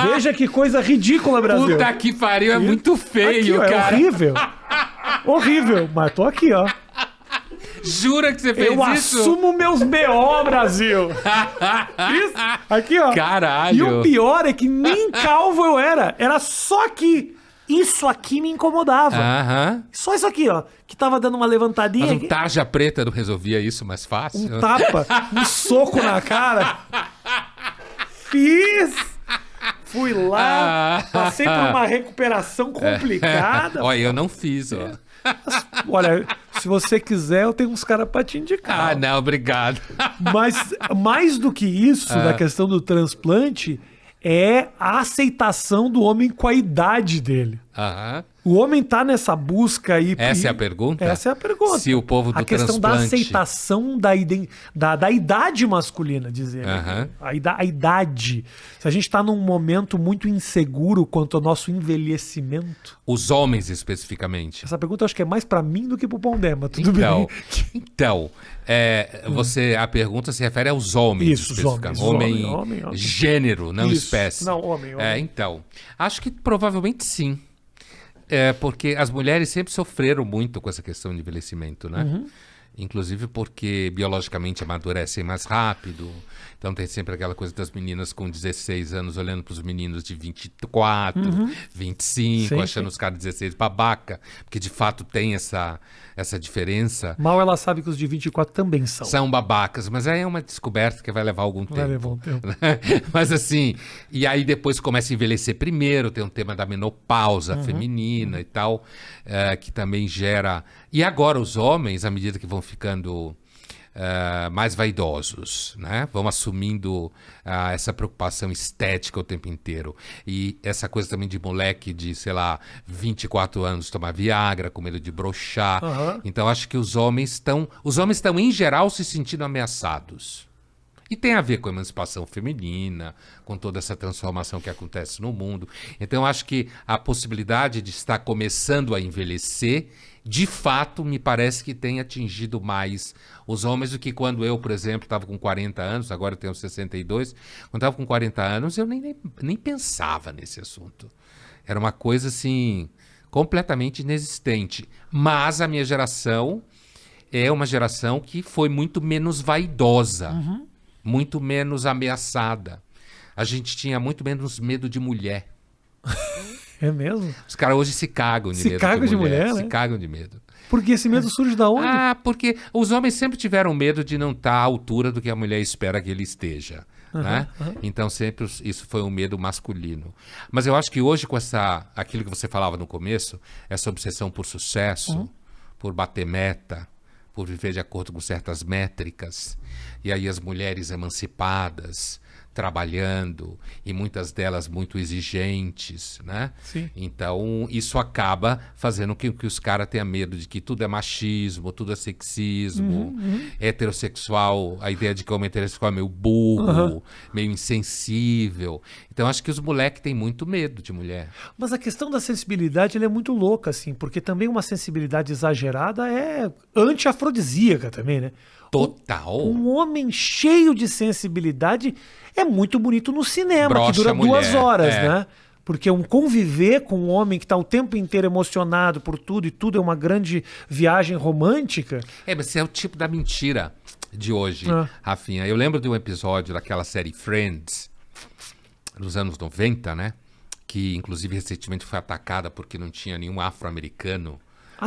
Veja que coisa ridícula, Brasil. Puta que pariu, é muito feio, aqui, ó, cara. É horrível. Horrível, mas tô aqui, ó. Jura que você fez Eu isso? assumo meus BO, Brasil. Isso, aqui, ó. Caralho. E o pior é que nem calvo eu era. Era só aqui. Isso aqui me incomodava. Aham. Só isso aqui, ó. Que tava dando uma levantadinha. Mas um tarja preta não resolvia isso mais fácil? Um tapa, um soco na cara. Fiz. Fui lá, passei por uma recuperação complicada. Olha, eu não fiz, ó. Olha, se você quiser, eu tenho uns caras pra te indicar. Ah, não, obrigado. Mas mais do que isso, da questão do transplante, é a aceitação do homem com a idade dele. Aham. O homem tá nessa busca aí. Essa é a pergunta? Essa é a pergunta. Se o povo do a questão da transplante... aceitação da idade masculina, dizer. Aham. A idade. Se a gente tá num momento muito inseguro quanto ao nosso envelhecimento. Os homens, especificamente. Essa pergunta eu acho que é mais pra mim do que pro Pondema. Tudo Então, bem. a pergunta se refere aos homens, Isso, os especificamente. homens. Homem, Homem. gênero, não Isso. espécie. Não, homem. Então, acho que provavelmente sim. Porque as mulheres sempre sofreram muito com essa questão de envelhecimento, né? Uhum. Inclusive porque biologicamente amadurecem mais rápido. Então tem sempre aquela coisa das meninas com 16 anos olhando para os meninos de 24, 25, Sim, achando sim. os caras de 16 babaca. Porque de fato tem essa diferença. Mal ela sabe que os de 24 também são. São babacas, mas aí é uma descoberta que vai levar algum tempo. Vai levar um tempo. Mas assim, e aí depois começa a envelhecer primeiro, tem um tema da menopausa feminina e tal, que também gera... E agora os homens, à medida que vão ficando mais vaidosos, né? Vão assumindo essa preocupação estética o tempo inteiro. E essa coisa também de moleque de, sei lá, 24 anos tomar Viagra, com medo de broxar. Aham. Então acho que os homens estão, em geral, se sentindo ameaçados. E tem a ver com a emancipação feminina, com toda essa transformação que acontece no mundo. Então, eu acho que a possibilidade de estar começando a envelhecer, de fato, me parece que tem atingido mais os homens do que quando eu, por exemplo, estava com 40 anos, agora eu tenho 62. Quando estava com 40 anos, eu nem pensava nesse assunto. Era uma coisa, assim, completamente inexistente. Mas a minha geração é uma geração que foi muito menos vaidosa. Muito menos ameaçada. A gente tinha muito menos medo de mulher. É mesmo? Os caras hoje se cagam de Se medo cagam de mulher, Se né? cagam de medo. Porque esse medo surge da onde? Porque os homens sempre tiveram medo de não estar à altura do que a mulher espera que ele esteja. Né? Então sempre isso foi um medo masculino. Mas eu acho que hoje com aquilo que você falava no começo, essa obsessão por sucesso, por bater meta, por viver de acordo com certas métricas, e aí as mulheres emancipadas, trabalhando, e muitas delas muito exigentes, né? Sim. Então, isso acaba fazendo com que os caras tenham medo de que tudo é machismo, tudo é sexismo, heterossexual, a ideia de que o homem heterossexual é meio burro, meio insensível. Então, acho que os moleques têm muito medo de mulher. Mas a questão da sensibilidade ela é muito louca, assim, porque também uma sensibilidade exagerada é anti-afrodisíaca também, né? Total. Um homem cheio de sensibilidade é muito bonito no cinema, Brocha que dura a mulher, 2 horas, é. né? Porque conviver com um homem que está o tempo inteiro emocionado por tudo, e tudo é uma grande viagem romântica. Mas esse é o tipo da mentira de hoje, Rafinha. Eu lembro de um episódio daquela série Friends, dos anos 90, né? Que, inclusive, recentemente foi atacada porque não tinha nenhum afro-americano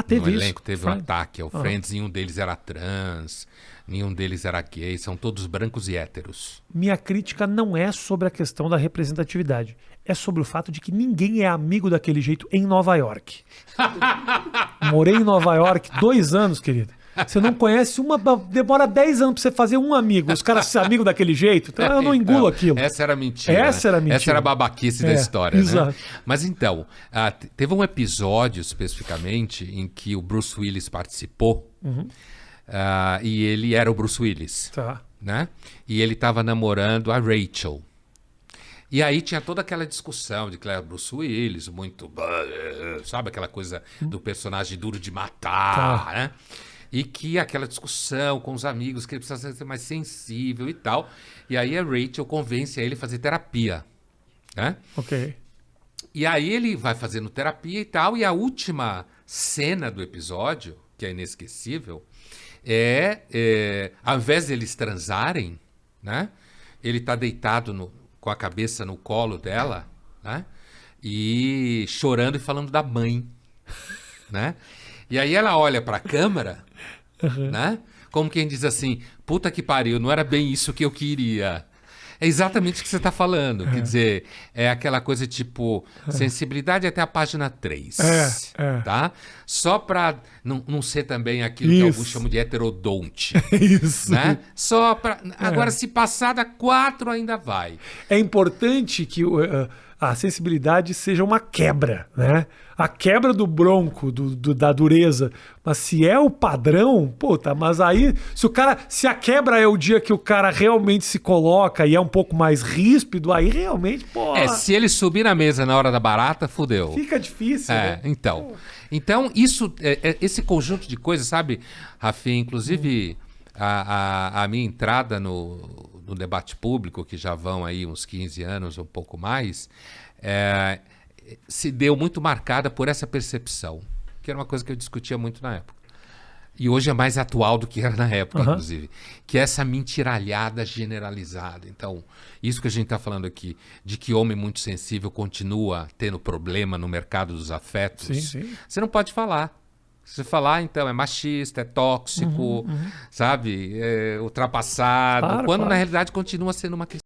Teve no isso. elenco. Teve um ataque ao Friends, nenhum deles era trans, nenhum deles era gay, são todos brancos e héteros. Minha crítica não é sobre a questão da representatividade. É sobre o fato de que ninguém é amigo daquele jeito em Nova York. Morei em Nova York 2 anos, querido. Você não conhece demora 10 anos pra você fazer um amigo. Os caras são amigos daquele jeito. Então eu não engulo aquilo. Essa era a mentira. Essa era a mentira. Essa era a babaquice da história, exato. né? Mas então, teve um episódio especificamente em que o Bruce Willis participou e ele era o Bruce Willis. Tá. Né? E ele estava namorando a Rachel. E aí tinha toda aquela discussão de que era Bruce Willis, muito... Sabe aquela coisa do personagem duro de matar, né? E que aquela discussão com os amigos, que ele precisa ser mais sensível e tal. E aí a Rachel convence a ele a fazer terapia, né? Ok. E aí ele vai fazendo terapia e tal, e a última cena do episódio, que é inesquecível, ao invés deles transarem, né? Ele tá deitado com a cabeça no colo dela, né? E chorando e falando da mãe, né? E aí ela olha pra câmera, né? Como quem diz assim, puta que pariu, não era bem isso que eu queria. É exatamente o que você está falando. Quer dizer, é aquela coisa tipo, sensibilidade até a página 3. Tá? Só para não ser também aquilo que alguns chamam de heterodonte. Isso. Né? Só para. Agora, se passar da 4, ainda vai. É importante que a sensibilidade seja uma quebra, né? A quebra do bronco, da dureza. Mas se é o padrão, puta, mas aí, se a quebra é o dia que o cara realmente se coloca e é um pouco mais ríspido, aí realmente, pô. Se ele subir na mesa na hora da barata, fudeu. Fica difícil, né? Então, isso, esse conjunto de coisas, sabe, Rafinha, inclusive a minha entrada no debate público, que já vão aí uns 15 anos, um pouco mais, se deu muito marcada por essa percepção, que era uma coisa que eu discutia muito na época. E hoje é mais atual do que era na época, inclusive. Que é essa mentiralhada generalizada. Então, isso que a gente está falando aqui, de que homem muito sensível continua tendo problema no mercado dos afetos, Sim. você não pode falar. Se você falar, então, é machista, é tóxico, sabe? É ultrapassado. Quando, na realidade, continua sendo uma questão